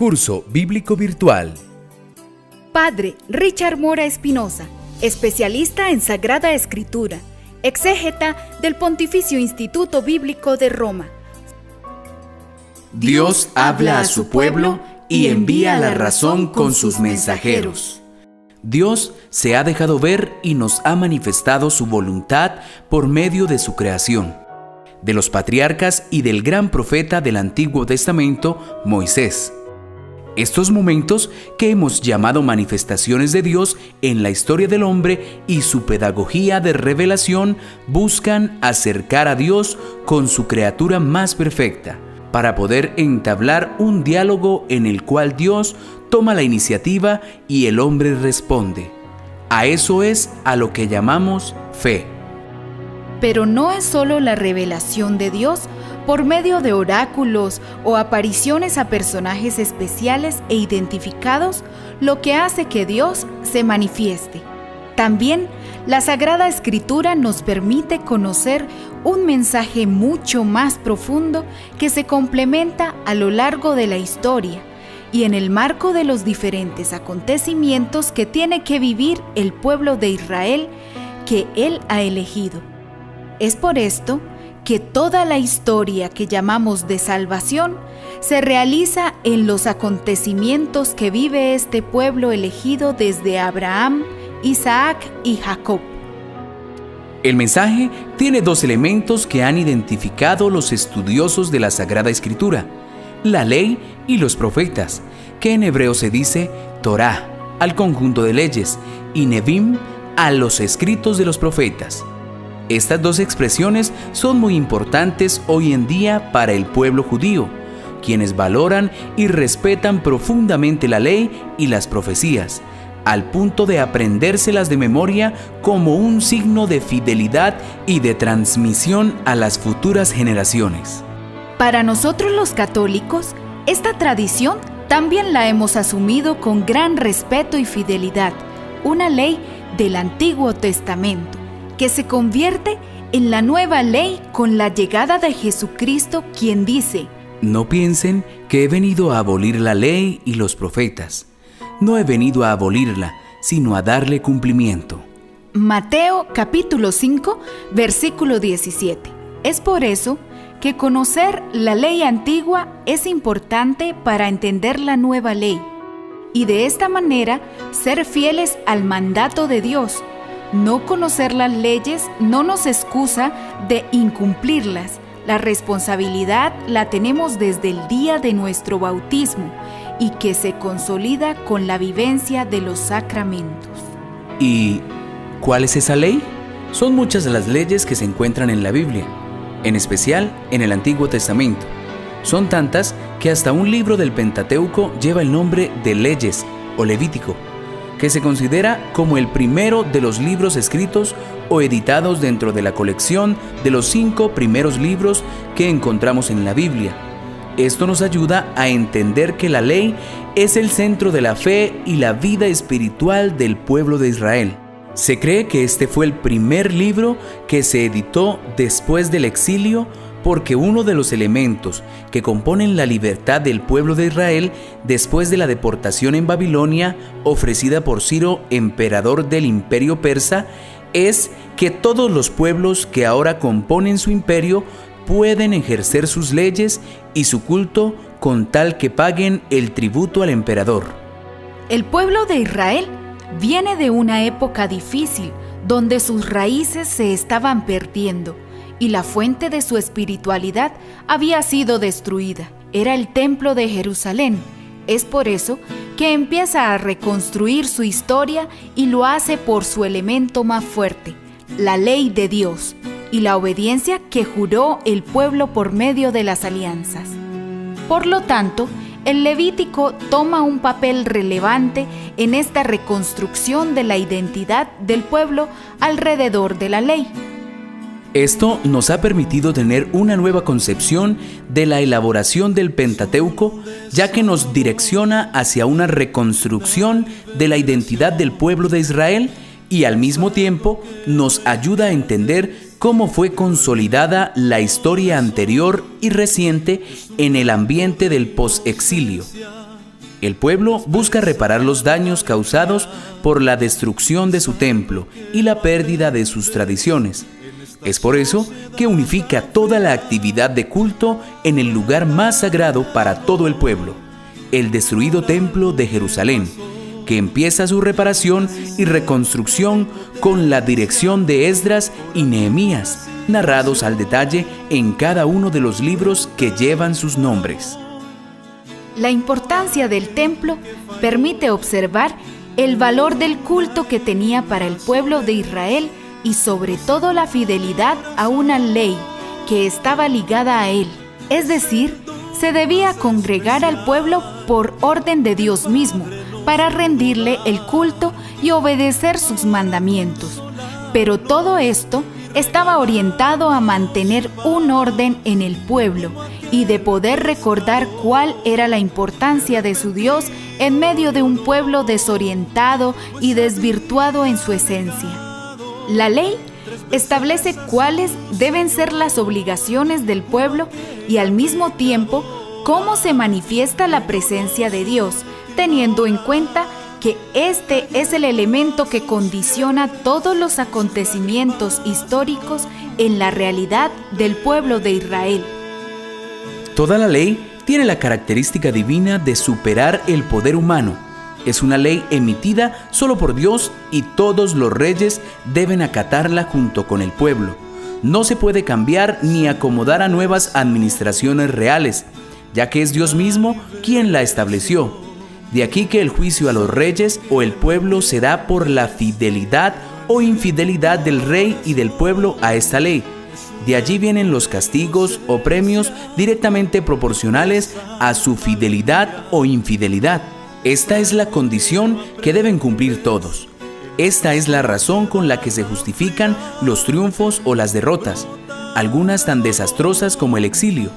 Curso Bíblico Virtual. Padre Richard Mora Espinosa, especialista en Sagrada Escritura, exégeta del Pontificio Instituto Bíblico de Roma. Dios habla a su pueblo y envía la razón con sus mensajeros. Dios se ha dejado ver y nos ha manifestado su voluntad por medio de su creación, de los patriarcas y del gran profeta del Antiguo Testamento, Moisés. Estos momentos que hemos llamado manifestaciones de Dios en la historia del hombre y su pedagogía de revelación buscan acercar a Dios con su criatura más perfecta, para poder entablar un diálogo en el cual Dios toma la iniciativa y el hombre responde. A eso es a lo que llamamos fe. Pero no es solo la revelación de Dios por medio de oráculos o apariciones a personajes especiales e identificados lo que hace que Dios se manifieste. También la Sagrada Escritura nos permite conocer un mensaje mucho más profundo que se complementa a lo largo de la historia y en el marco de los diferentes acontecimientos que tiene que vivir el pueblo de Israel que Él ha elegido. Es por esto que toda la historia que llamamos de salvación se realiza en los acontecimientos que vive este pueblo elegido desde Abraham, Isaac y Jacob. El mensaje tiene dos elementos que han identificado los estudiosos de la Sagrada Escritura: la ley y los profetas, que en hebreo se dice Torá, al conjunto de leyes, y Nevim, a los escritos de los profetas. Estas dos expresiones son muy importantes hoy en día para el pueblo judío, quienes valoran y respetan profundamente la ley y las profecías, al punto de aprendérselas de memoria como un signo de fidelidad y de transmisión a las futuras generaciones. Para nosotros los católicos, esta tradición también la hemos asumido con gran respeto y fidelidad, una ley del Antiguo Testamento, que se convierte en la nueva ley con la llegada de Jesucristo, quien dice: No piensen que he venido a abolir la ley y los profetas. No he venido a abolirla, sino a darle cumplimiento. Mateo capítulo 5, versículo 17. Es por eso que conocer la ley antigua es importante para entender la nueva ley, y de esta manera ser fieles al mandato de Dios. No conocer las leyes no nos excusa de incumplirlas. La responsabilidad la tenemos desde el día de nuestro bautismo y que se consolida con la vivencia de los sacramentos. ¿Y cuál es esa ley? Son muchas las leyes que se encuentran en la Biblia, en especial en el Antiguo Testamento. Son tantas que hasta un libro del Pentateuco lleva el nombre de Leyes o Levítico, que se considera como el primero de los libros escritos o editados dentro de la colección de los 5 primeros libros que encontramos en la Biblia. Esto nos ayuda a entender que la ley es el centro de la fe y la vida espiritual del pueblo de Israel. Se cree que este fue el primer libro que se editó después del exilio, porque uno de los elementos que componen la libertad del pueblo de Israel después de la deportación en Babilonia ofrecida por Ciro, emperador del imperio persa, es que todos los pueblos que ahora componen su imperio pueden ejercer sus leyes y su culto con tal que paguen el tributo al emperador. El pueblo de Israel viene de una época difícil donde sus raíces se estaban perdiendo y la fuente de su espiritualidad había sido destruida. Era el templo de Jerusalén. Es por eso que empieza a reconstruir su historia y lo hace por su elemento más fuerte, la ley de Dios, y la obediencia que juró el pueblo por medio de las alianzas. Por lo tanto, el Levítico toma un papel relevante en esta reconstrucción de la identidad del pueblo alrededor de la ley. Esto nos ha permitido tener una nueva concepción de la elaboración del Pentateuco, ya que nos direcciona hacia una reconstrucción de la identidad del pueblo de Israel y al mismo tiempo nos ayuda a entender cómo fue consolidada la historia anterior y reciente en el ambiente del posexilio. El pueblo busca reparar los daños causados por la destrucción de su templo y la pérdida de sus tradiciones. Es por eso que unifica toda la actividad de culto en el lugar más sagrado para todo el pueblo, el destruido templo de Jerusalén, que empieza su reparación y reconstrucción con la dirección de Esdras y Nehemías, narrados al detalle en cada uno de los libros que llevan sus nombres. La importancia del templo permite observar el valor del culto que tenía para el pueblo de Israel y sobre todo la fidelidad a una ley que estaba ligada a él. Es decir, se debía congregar al pueblo por orden de Dios mismo para rendirle el culto y obedecer sus mandamientos. Pero todo esto estaba orientado a mantener un orden en el pueblo y de poder recordar cuál era la importancia de su Dios en medio de un pueblo desorientado y desvirtuado en su esencia. La ley establece cuáles deben ser las obligaciones del pueblo y al mismo tiempo cómo se manifiesta la presencia de Dios, teniendo en cuenta que este es el elemento que condiciona todos los acontecimientos históricos en la realidad del pueblo de Israel. Toda la ley tiene la característica divina de superar el poder humano. Es una ley emitida solo por Dios y todos los reyes deben acatarla junto con el pueblo. No se puede cambiar ni acomodar a nuevas administraciones reales, ya que es Dios mismo quien la estableció. De aquí que el juicio a los reyes o el pueblo se da por la fidelidad o infidelidad del rey y del pueblo a esta ley. De allí vienen los castigos o premios directamente proporcionales a su fidelidad o infidelidad. Esta es la condición que deben cumplir todos. Esta es la razón con la que se justifican los triunfos o las derrotas, algunas tan desastrosas como el exilio.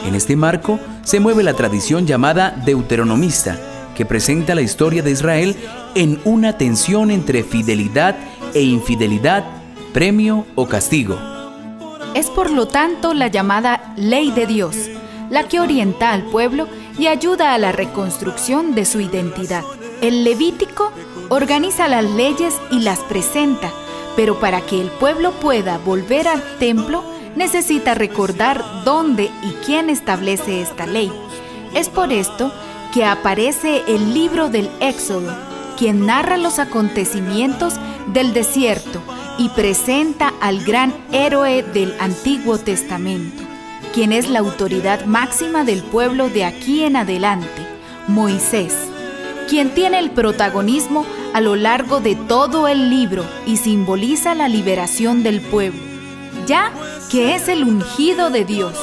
En este marco se mueve la tradición llamada deuteronomista, que presenta la historia de Israel en una tensión entre fidelidad e infidelidad, premio o castigo. Es por lo tanto la llamada ley de Dios, la que orienta al pueblo y ayuda a la reconstrucción de su identidad. El Levítico organiza las leyes y las presenta, pero para que el pueblo pueda volver al templo, necesita recordar dónde y quién establece esta ley. Es por esto que aparece el libro del Éxodo, quien narra los acontecimientos del desierto y presenta al gran héroe del Antiguo Testamento, quien es la autoridad máxima del pueblo de aquí en adelante, Moisés, quien tiene el protagonismo a lo largo de todo el libro y simboliza la liberación del pueblo, ya que es el ungido de Dios.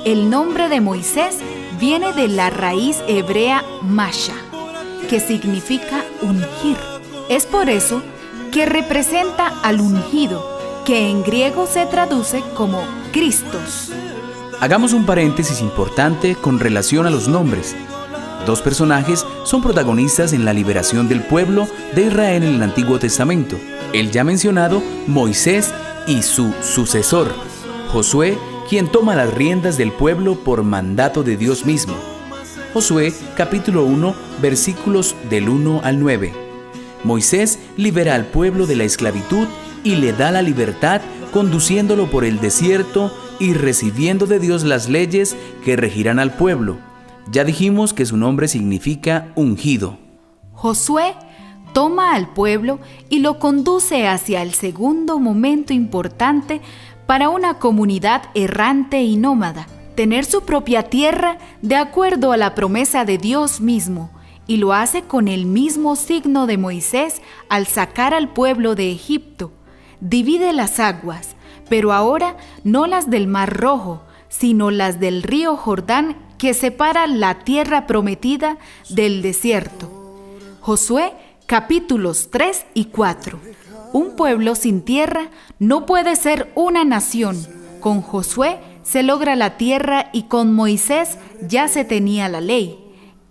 El nombre de Moisés viene de la raíz hebrea masha, que significa ungir. Es por eso que representa al ungido, que en griego se traduce como Cristos. Hagamos un paréntesis importante con relación a los nombres. Dos personajes son protagonistas en la liberación del pueblo de Israel en el Antiguo Testamento: el ya mencionado Moisés y su sucesor, Josué, quien toma las riendas del pueblo por mandato de Dios mismo. Josué, capítulo 1, versículos del 1 al 9. Moisés libera al pueblo de la esclavitud y le da la libertad, conduciéndolo por el desierto y recibiendo de Dios las leyes que regirán al pueblo. Ya dijimos que su nombre significa ungido. Josué toma al pueblo y lo conduce hacia el segundo momento importante para una comunidad errante y nómada: tener su propia tierra de acuerdo a la promesa de Dios mismo, y lo hace con el mismo signo de Moisés al sacar al pueblo de Egipto. Divide las aguas, pero ahora no las del Mar Rojo, sino las del río Jordán, que separa la tierra prometida del desierto. Josué, capítulos 3 y 4. Un pueblo sin tierra no puede ser una nación. Con Josué se logra la tierra y con Moisés ya se tenía la ley.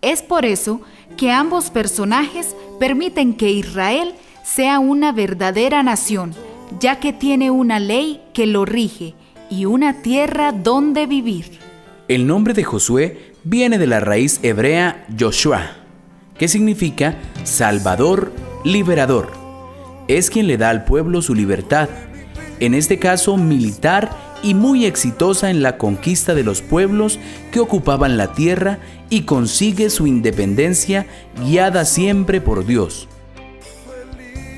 Es por eso que ambos personajes permiten que Israel sea una verdadera nación, ya que tiene una ley que lo rige y una tierra donde vivir. El nombre de Josué viene de la raíz hebrea Yoshua, que significa Salvador, Liberador. Es quien le da al pueblo su libertad, en este caso militar, y muy exitosa en la conquista de los pueblos que ocupaban la tierra, y consigue su independencia guiada siempre por Dios.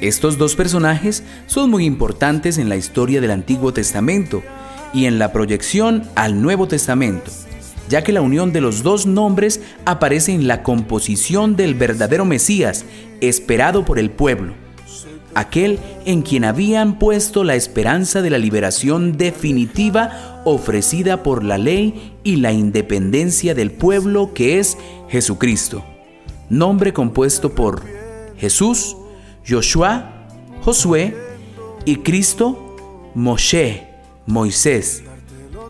Estos dos personajes son muy importantes en la historia del Antiguo Testamento y en la proyección al Nuevo Testamento, ya que la unión de los dos nombres aparece en la composición del verdadero Mesías, esperado por el pueblo, aquel en quien habían puesto la esperanza de la liberación definitiva ofrecida por la ley y la independencia del pueblo, que es Jesucristo, nombre compuesto por Jesús, Yoshua, Josué, y Cristo, Moshe, Moisés.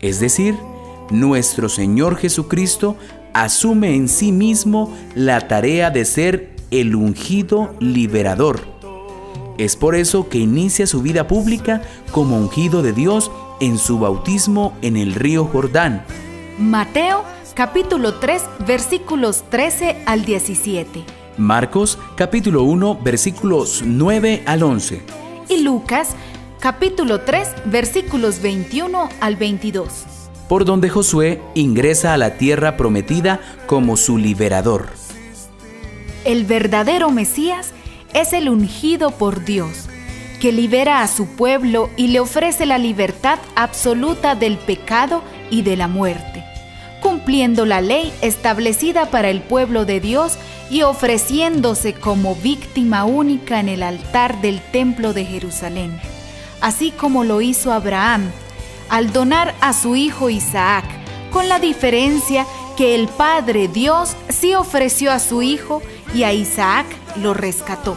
Es decir, nuestro Señor Jesucristo asume en sí mismo la tarea de ser el ungido liberador. Es por eso que inicia su vida pública como ungido de Dios en su bautismo en el río Jordán. Mateo capítulo 3 versículos 13 al 17. Marcos capítulo 1 versículos 9 al 11. Y Lucas capítulo 3 versículos 21 al 22. Por donde Josué ingresa a la tierra prometida como su liberador. El verdadero Mesías es el ungido por Dios, que libera a su pueblo y le ofrece la libertad absoluta del pecado y de la muerte, cumpliendo la ley establecida para el pueblo de Dios y ofreciéndose como víctima única en el altar del templo de Jerusalén, así como lo hizo Abraham al donar a su hijo Isaac, con la diferencia que el Padre Dios sí ofreció a su hijo y a Isaac lo rescató.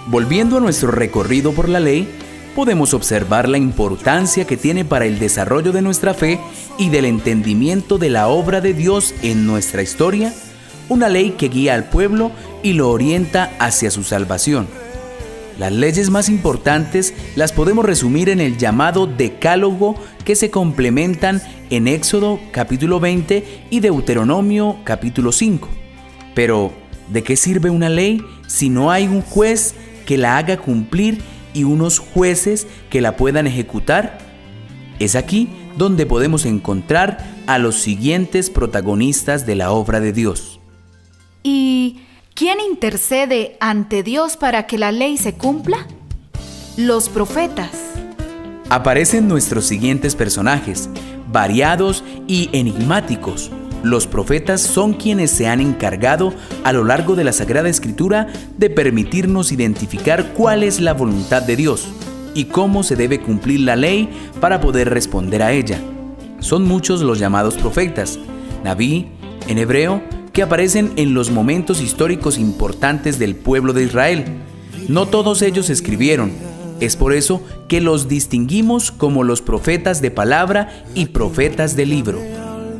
Volviendo a nuestro recorrido por la ley, podemos observar la importancia que tiene para el desarrollo de nuestra fe y del entendimiento de la obra de Dios en nuestra historia, una ley que guía al pueblo y lo orienta hacia su salvación. Las leyes más importantes las podemos resumir en el llamado Decálogo, que se complementan en Éxodo capítulo 20 y Deuteronomio capítulo 5. Pero, ¿de qué sirve una ley si no hay un juez que la haga cumplir y unos jueces que la puedan ejecutar? Es aquí donde podemos encontrar a los siguientes protagonistas de la obra de Dios. ¿Y quién intercede ante Dios para que la ley se cumpla? Los profetas. Aparecen nuestros siguientes personajes, variados y enigmáticos. Los profetas son quienes se han encargado a lo largo de la Sagrada Escritura de permitirnos identificar cuál es la voluntad de Dios y cómo se debe cumplir la ley para poder responder a ella. Son muchos los llamados profetas, Nabí, en hebreo, que aparecen en los momentos históricos importantes del pueblo de Israel. No todos ellos escribieron. Es por eso que los distinguimos como los profetas de palabra y profetas de libro.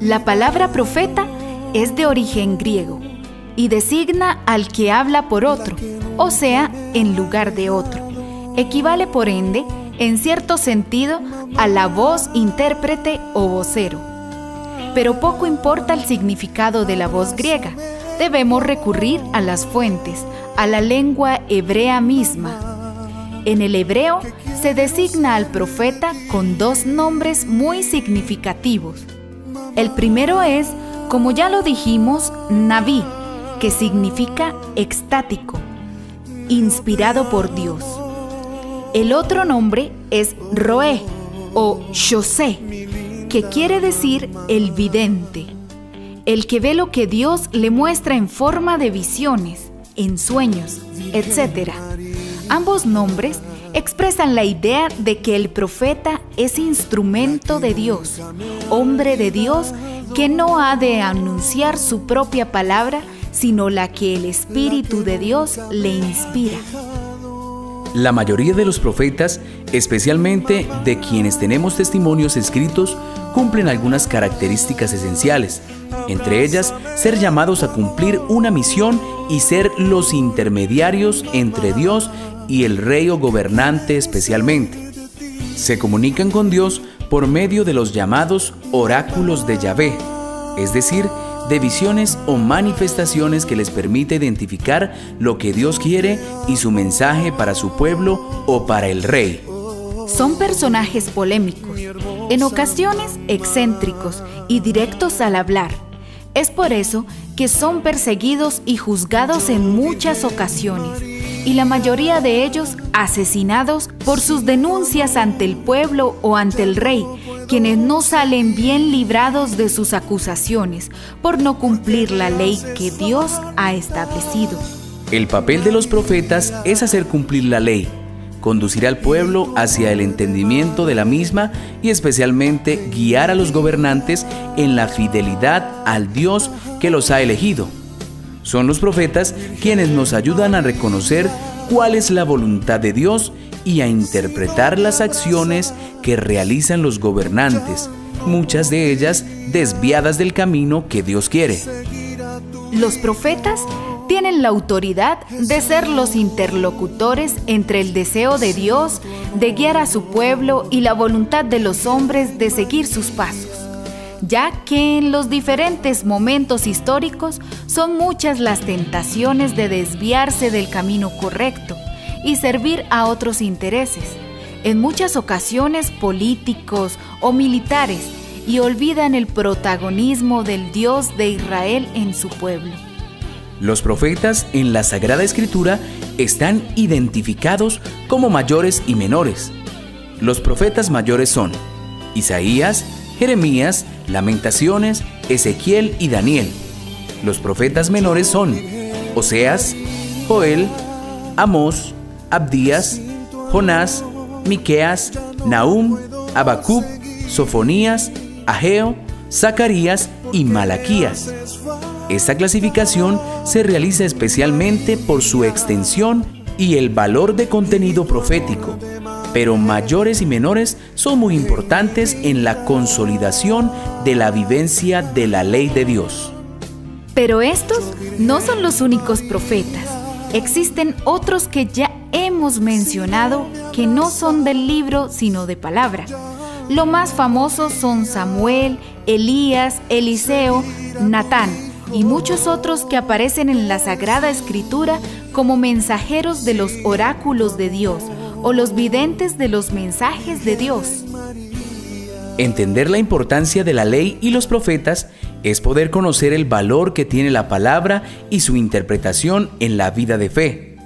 La palabra profeta es de origen griego y designa al que habla por otro, o sea, en lugar de otro. Equivale, por ende, en cierto sentido, a la voz intérprete o vocero. Pero poco importa el significado de la voz griega. Debemos recurrir a las fuentes, a la lengua hebrea misma. En el hebreo se designa al profeta con dos nombres muy significativos. El primero es, como ya lo dijimos, Nabí, que significa extático, inspirado por Dios. El otro nombre es Roé o José, que quiere decir el vidente, el que ve lo que Dios le muestra en forma de visiones, en sueños, etc. Ambos nombres expresan la idea de que el profeta es instrumento de Dios, hombre de Dios que no ha de anunciar su propia palabra, sino la que el Espíritu de Dios le inspira. La mayoría de los profetas, especialmente de quienes tenemos testimonios escritos, cumplen algunas características esenciales, entre ellas ser llamados a cumplir una misión y ser los intermediarios entre Dios y el rey o gobernante especialmente. Se comunican con Dios por medio de los llamados oráculos de Yahvé, es decir, de visiones o manifestaciones que les permite identificar lo que Dios quiere y su mensaje para su pueblo o para el rey. Son personajes polémicos, en ocasiones excéntricos y directos al hablar. Es por eso que son perseguidos y juzgados en muchas ocasiones, y la mayoría de ellos asesinados por sus denuncias ante el pueblo o ante el rey, quienes no salen bien librados de sus acusaciones por no cumplir la ley que Dios ha establecido. El papel de los profetas es hacer cumplir la ley, conducir al pueblo hacia el entendimiento de la misma y especialmente guiar a los gobernantes en la fidelidad al Dios que los ha elegido. Son los profetas quienes nos ayudan a reconocer cuál es la voluntad de Dios y a interpretar las acciones que realizan los gobernantes, muchas de ellas desviadas del camino que Dios quiere. Los profetas tienen la autoridad de ser los interlocutores entre el deseo de Dios de guiar a su pueblo y la voluntad de los hombres de seguir sus pasos, ya que en los diferentes momentos históricos son muchas las tentaciones de desviarse del camino correcto y servir a otros intereses, en muchas ocasiones políticos o militares, y olvidan el protagonismo del Dios de Israel en su pueblo. Los profetas en la Sagrada Escritura están identificados como mayores y menores. Los profetas mayores son Isaías, Jeremías, Lamentaciones, Ezequiel y Daniel. Los profetas menores son Oseas, Joel, Amós, Abdías, Jonás, Miqueas, Nahum, Habacuc, Sofonías, Ageo, Zacarías y Malaquías. Esta clasificación se realiza especialmente por su extensión y el valor de contenido profético, pero mayores y menores son muy importantes en la consolidación de la vivencia de la ley de Dios. Pero estos no son los únicos profetas. Existen otros que ya hemos mencionado que no son del libro sino de palabra. Los más famosos son Samuel, Elías, Eliseo, Natán y muchos otros que aparecen en la Sagrada Escritura como mensajeros de los oráculos de Dios o los videntes de los mensajes de Dios. Entender la importancia de la ley y los profetas es poder conocer el valor que tiene la palabra y su interpretación en la vida de fe.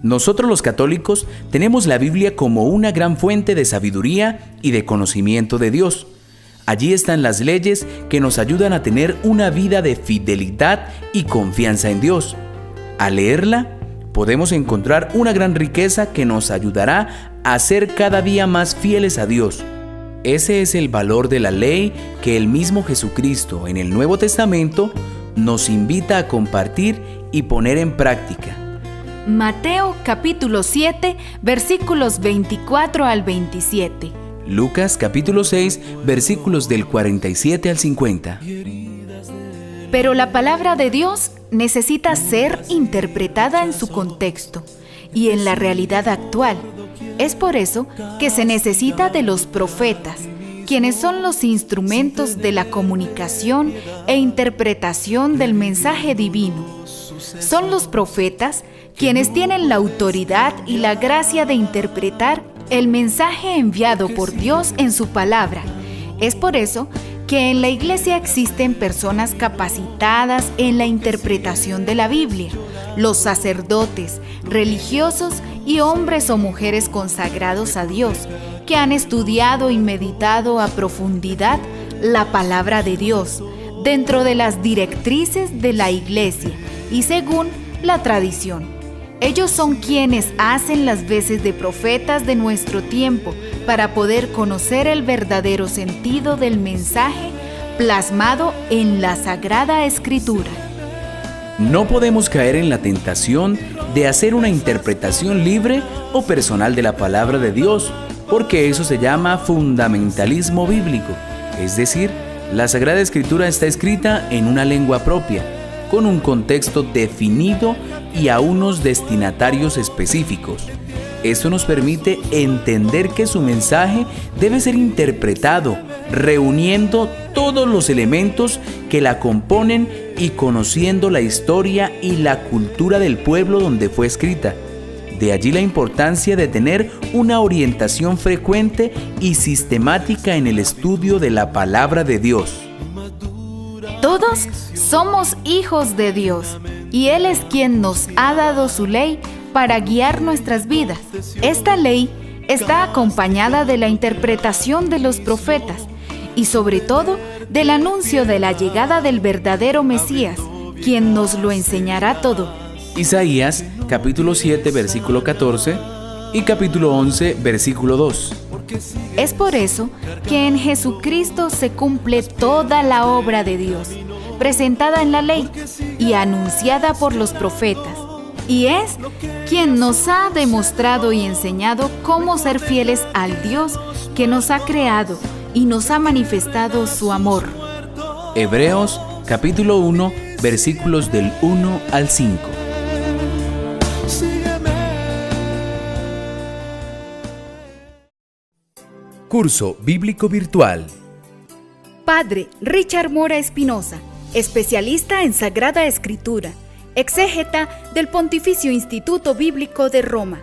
Nosotros los católicos tenemos la Biblia como una gran fuente de sabiduría y de conocimiento de Dios. Allí están las leyes que nos ayudan a tener una vida de fidelidad y confianza en Dios. Al leerla, podemos encontrar una gran riqueza que nos ayudará a ser cada día más fieles a Dios. Ese es el valor de la ley que el mismo Jesucristo en el Nuevo Testamento nos invita a compartir y poner en práctica. Mateo capítulo 7, versículos 24 al 27. Lucas capítulo 6, versículos del 47 al 50. Pero la palabra de Dios necesita ser interpretada en su contexto y en la realidad actual. Es por eso que se necesita de los profetas, quienes son los instrumentos de la comunicación e interpretación del mensaje divino. Son los profetas quienes tienen la autoridad y la gracia de interpretar el mensaje enviado por Dios en su palabra. Es por eso que en la iglesia existen personas capacitadas en la interpretación de la Biblia, los sacerdotes, religiosos y hombres o mujeres consagrados a Dios, que han estudiado y meditado a profundidad la palabra de Dios, dentro de las directrices de la iglesia y según la tradición. Ellos son quienes hacen las veces de profetas de nuestro tiempo para poder conocer el verdadero sentido del mensaje plasmado en la Sagrada Escritura. No podemos caer en la tentación de hacer una interpretación libre o personal de la palabra de Dios, porque eso se llama fundamentalismo bíblico. Es decir, la Sagrada Escritura está escrita en una lengua propia, con un contexto definido y a unos destinatarios específicos. Esto nos permite entender que su mensaje debe ser interpretado, reuniendo todos los elementos que la componen y conociendo la historia y la cultura del pueblo donde fue escrita. De allí la importancia de tener una orientación frecuente y sistemática en el estudio de la palabra de Dios. Todos somos hijos de Dios y Él es quien nos ha dado su ley para guiar nuestras vidas. Esta ley está acompañada de la interpretación de los profetas y sobre todo del anuncio de la llegada del verdadero Mesías, quien nos lo enseñará todo. Isaías capítulo 7 versículo 14 y capítulo 11 versículo 2. Es por eso que en Jesucristo se cumple toda la obra de Dios, presentada en la ley y anunciada por los profetas. Y es quien nos ha demostrado y enseñado cómo ser fieles al Dios que nos ha creado y nos ha manifestado su amor. Hebreos capítulo 1 versículos del 1 al 5. Curso Bíblico Virtual. Padre Richard Mora Espinosa, especialista en Sagrada Escritura, exégeta del Pontificio Instituto Bíblico de Roma.